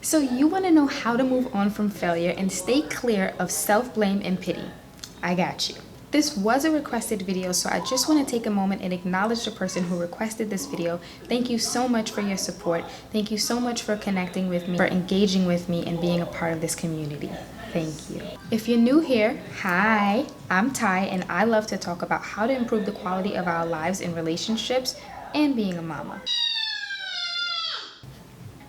So you want to know how to move on from failure and stay clear of self-blame and pity. I got you. This was a requested video, so I just want to take a moment and acknowledge the person who requested this video. Thank you so much for your support. Thank you so much for connecting with me, for engaging with me, and being a part of this community. Thank you. If you're new here, hi, I'm Ty, and I love to talk about how to improve the quality of our lives in relationships and being a mama.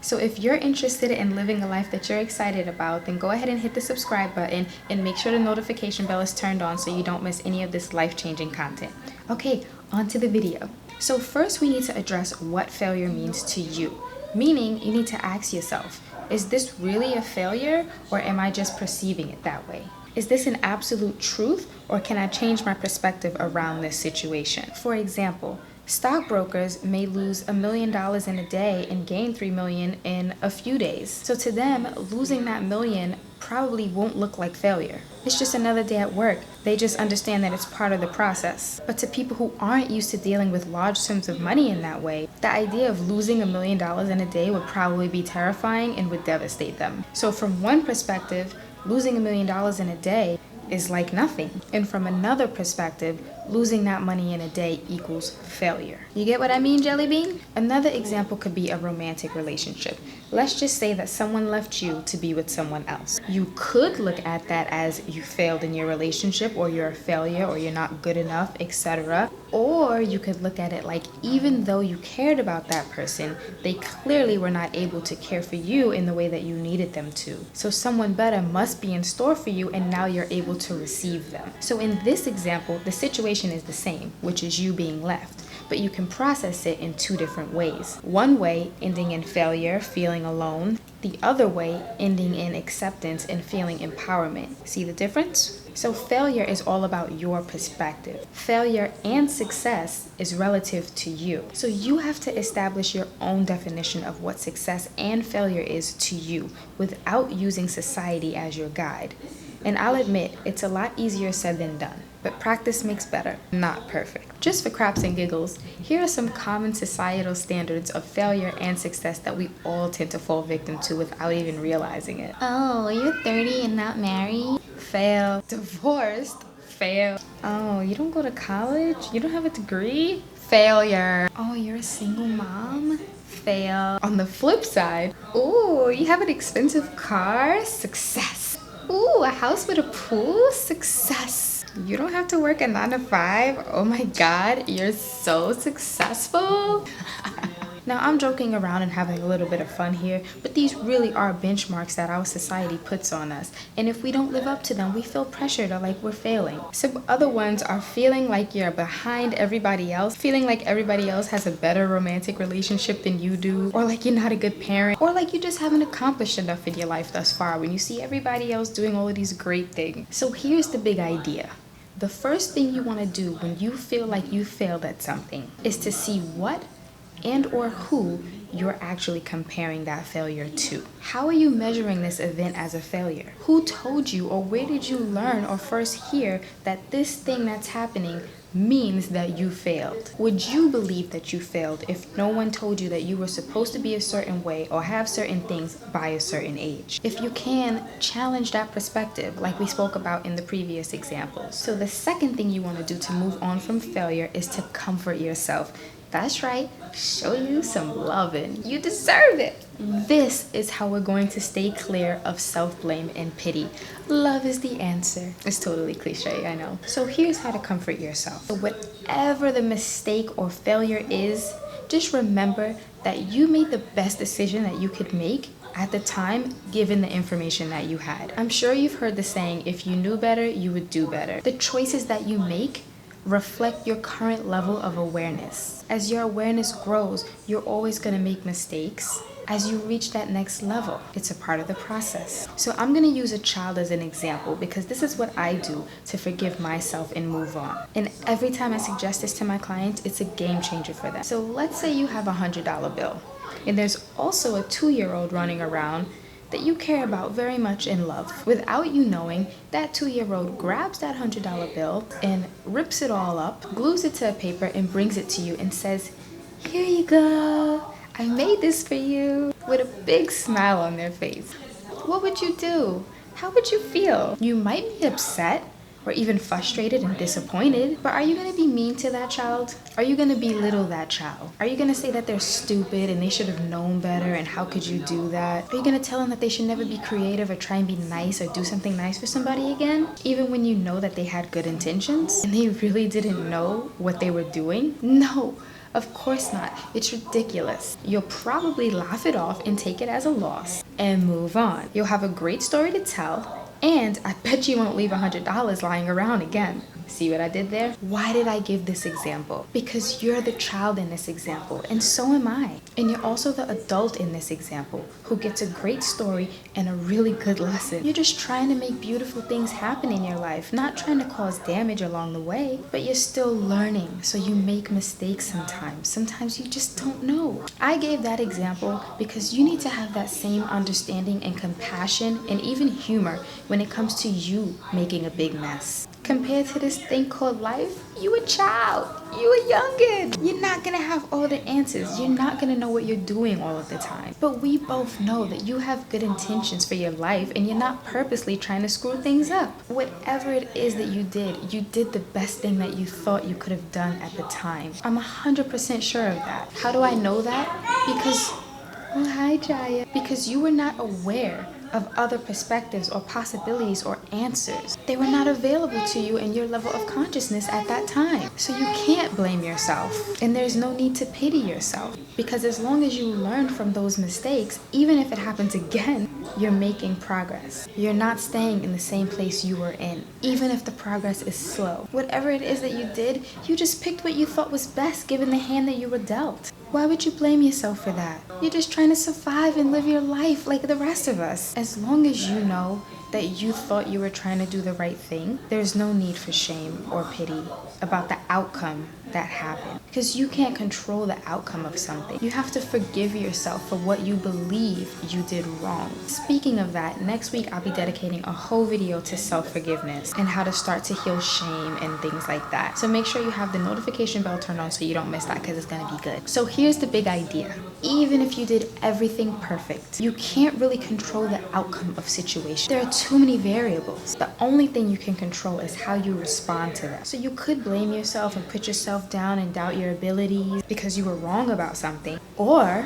So if you're interested in living a life that you're excited about, then go ahead and hit the subscribe button and make sure the notification bell is turned on so you don't miss any of this life-changing content. Okay, on to the video. So first we need to address what failure means to you. Meaning you need to ask yourself, is this really a failure or am I just perceiving it that way? Is this an absolute truth or can I change my perspective around this situation? For example, stockbrokers may lose $1 million in a day and gain $3 million in a few days. So to them, losing that million probably won't look like failure. It's just another day at work. They just understand that it's part of the process. But to people who aren't used to dealing with large sums of money in that way, the idea of losing $1 million in a day would probably be terrifying and would devastate them. So from one perspective, losing $1 million in a day is like nothing. And from another perspective, losing that money in a day equals failure. You get what I mean, Jelly Bean? Another example could be a romantic relationship. Let's just say that someone left you to be with someone else. You could look at that as you failed in your relationship, or you're a failure, or you're not good enough, etc. Or you could look at it like, even though you cared about that person, they clearly were not able to care for you in the way that you needed them to. So someone better must be in store for you, and now you're able to receive them. So in this example, the situation is the same, which is you being left, but you can process it in two different ways. One way, ending in failure, feeling alone. The other way, ending in acceptance and feeling empowerment. See the difference? So failure is all about your perspective. Failure and success is relative to you. So you have to establish your own definition of what success and failure is to you without using society as your guide. And I'll admit, it's a lot easier said than done, but practice makes better, not perfect. Just for craps and giggles, here are some common societal standards of failure and success that we all tend to fall victim to without even realizing it. Oh, you're 30 and not married? Fail. Divorced? Fail. Oh, you don't go to college? You don't have a degree? Failure. Oh, you're a single mom? Fail. On the flip side, ooh, you have an expensive car? Success. Ooh, a house with a pool? Success. You don't have to work a 9 to 5? Oh my God, you're so successful. Now I'm joking around and having a little bit of fun here, but these really are benchmarks that our society puts on us. And if we don't live up to them, we feel pressured or like we're failing. Some other ones are feeling like you're behind everybody else, feeling like everybody else has a better romantic relationship than you do, or like you're not a good parent, or like you just haven't accomplished enough in your life thus far when you see everybody else doing all of these great things. So here's the big idea. The first thing you want to do when you feel like you failed at something is to see what and or who you're actually comparing that failure to. How are you measuring this event as a failure? Who told you, or where did you learn or first hear that this thing that's happening means that you failed? Would you believe that you failed if no one told you that you were supposed to be a certain way or have certain things by a certain age? If you can, challenge that perspective like we spoke about in the previous examples. So the second thing you want to do to move on from failure is to comfort yourself. That's right, show you some loving. You deserve it. This is how we're going to stay clear of self-blame and pity. Love is the answer. It's totally cliche, I know. So here's how to comfort yourself. So whatever the mistake or failure is, just remember that you made the best decision that you could make at the time, given the information that you had. I'm sure you've heard the saying, if you knew better, you would do better. The choices that you make reflect your current level of awareness. As your awareness grows, you're always going to make mistakes as you reach that next level. It's a part of the process. So I'm going to use a child as an example because this is what I do to forgive myself and move on. And every time I suggest this to my clients, it's a game changer for them. So let's say you have a $100 bill and there's also a 2-year-old running around that you care about very much and love. Without you knowing, that 2-year-old grabs that $100 bill and rips it all up, glues it to a paper and brings it to you and says, "Here you go. I made this for you, with a big smile on their face. What would you do? How would you feel? You might be upset or even frustrated and disappointed, but are you gonna be mean to that child? Are you gonna belittle that child? Are you gonna say that they're stupid and they should have known better and how could you do that? Are you gonna tell them that they should never be creative or try and be nice or do something nice for somebody again? Even when you know that they had good intentions and they really didn't know what they were doing? No. Of course not. It's ridiculous. You'll probably laugh it off and take it as a loss and move on. You'll have a great story to tell, and I bet you won't leave $100 lying around again. See what I did there? Why did I give this example? Because you're the child in this example, and so am I. And you're also the adult in this example who gets a great story and a really good lesson. You're just trying to make beautiful things happen in your life, not trying to cause damage along the way, but you're still learning, so you make mistakes sometimes. Sometimes you just don't know. I gave that example because you need to have that same understanding and compassion and even humor when it comes to you making a big mess. Compared to this thing called life, you a child, you a youngin'. You're not gonna have all the answers. You're not gonna know what you're doing all of the time. But we both know that you have good intentions for your life and you're not purposely trying to screw things up. Whatever it is that you did the best thing that you thought you could have done at the time. I'm 100% sure of that. How do I know that? Because, oh hi Jaya. Because you were not aware of other perspectives or possibilities or answers. They were not available to you in your level of consciousness at that time. So you can't blame yourself, and there's no need to pity yourself, because as long as you learn from those mistakes, even if it happens again, you're making progress. You're not staying in the same place you were in, even if the progress is slow. Whatever it is that you did, you just picked what you thought was best given the hand that you were dealt. Why would you blame yourself for that? You're just trying to survive and live your life like the rest of us. As long as you know that you thought you were trying to do the right thing, there's no need for shame or pity about the outcome that happened. Because you can't control the outcome of something. You have to forgive yourself for what you believe you did wrong. Speaking of that, next week I'll be dedicating a whole video to self-forgiveness and how to start to heal shame and things like that. So make sure you have the notification bell turned on so you don't miss that, because it's gonna be good. So here's the big idea. Even if you did everything perfect, you can't really control the outcome of situations. There are too many variables. The only thing you can control is how you respond to them. So you could blame yourself and put yourself down and doubt your abilities because you were wrong about something, or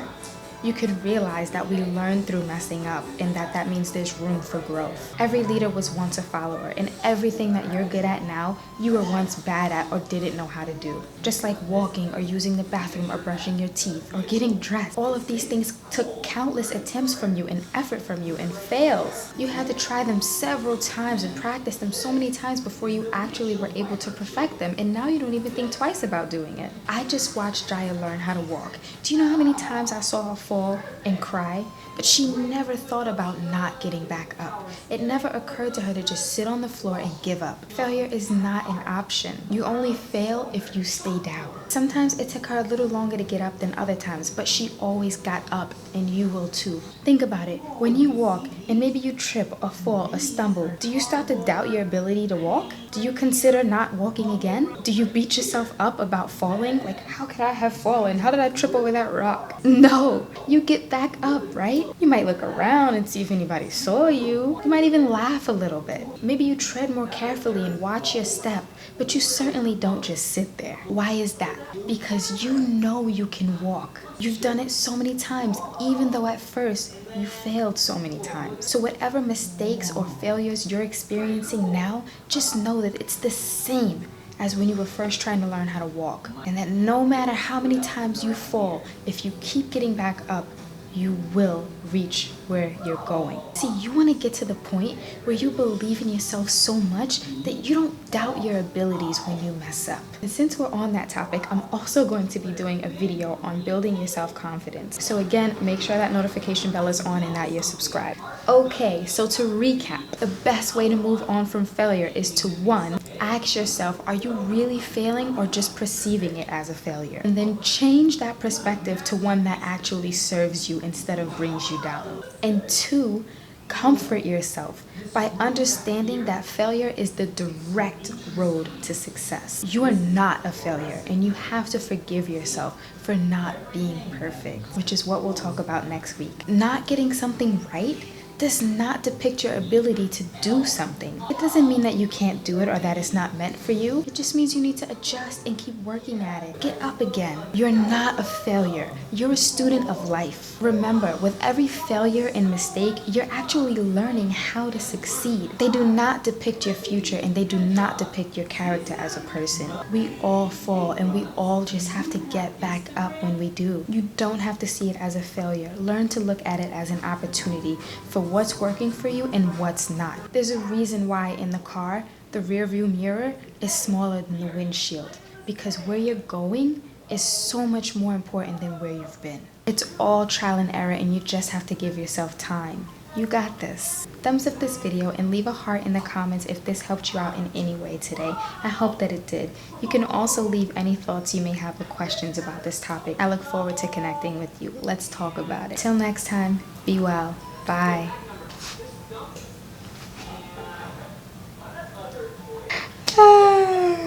you could realize that we learn through messing up and that means there's room for growth. Every leader was once a follower, and everything that you're good at now, you were once bad at or didn't know how to do. Just like walking or using the bathroom or brushing your teeth or getting dressed. All of these things took countless attempts from you and effort from you and fails. You had to try them several times and practice them so many times before you actually were able to perfect them, and now you don't even think twice about doing it. I just watched Jaya learn how to walk. Do you know how many times I saw her fall and cry? But she never thought about not getting back up. It never occurred to her to just sit on the floor and give up. Failure is not an option. You only fail if you stay down. Sometimes it took her a little longer to get up than other times, but she always got up, and you will too. Think about it. When you walk and maybe you trip or fall or stumble, do you start to doubt your ability to walk? Do you consider not walking again? Do you beat yourself up about falling? Like, how could I have fallen? How did I trip over that rock? No, you get back up, right? You might look around and see if anybody saw you. You might even laugh a little bit. Maybe you tread more carefully and watch your step, but you certainly don't just sit there. Why is that? Because you know you can walk. You've done it so many times, even though at first you failed so many times. So whatever mistakes or failures you're experiencing now, just know that it's the same as when you were first trying to learn how to walk. And that no matter how many times you fall, if you keep getting back up, you will reach where you're going. See, you want to get to the point where you believe in yourself so much that you don't doubt your abilities when you mess up. And since we're on that topic, I'm also going to be doing a video on building your self-confidence. So again, make sure that notification bell is on and that you're subscribed. Okay, so to recap, the best way to move on from failure is to 1, ask yourself, are you really failing or just perceiving it as a failure? And then change that perspective to one that actually serves you instead of brings you down. And 2, Comfort yourself by understanding that failure is the direct road to success. You are not a failure, and you have to forgive yourself for not being perfect, which is what we'll talk about next week. Not getting something right does not depict your ability to do something. It doesn't mean that you can't do it or that it's not meant for you. It just means you need to adjust and keep working at it. Get up again. You're not a failure. You're a student of life. Remember, with every failure and mistake, you're actually learning how to succeed. They do not depict your future, and they do not depict your character as a person. We all fall, and we all just have to get back up when we do. You don't have to see it as a failure. Learn to look at it as an opportunity for what's working for you and what's not. There's a reason why in the car, the rear view mirror is smaller than the windshield, because where you're going is so much more important than where you've been. It's all trial and error, and you just have to give yourself time. You got this. Thumbs up this video and leave a heart in the comments if this helped you out in any way today. I hope that it did. You can also leave any thoughts you may have or questions about this topic. I look forward to connecting with you. Let's talk about it. Till next time, be well. Bye.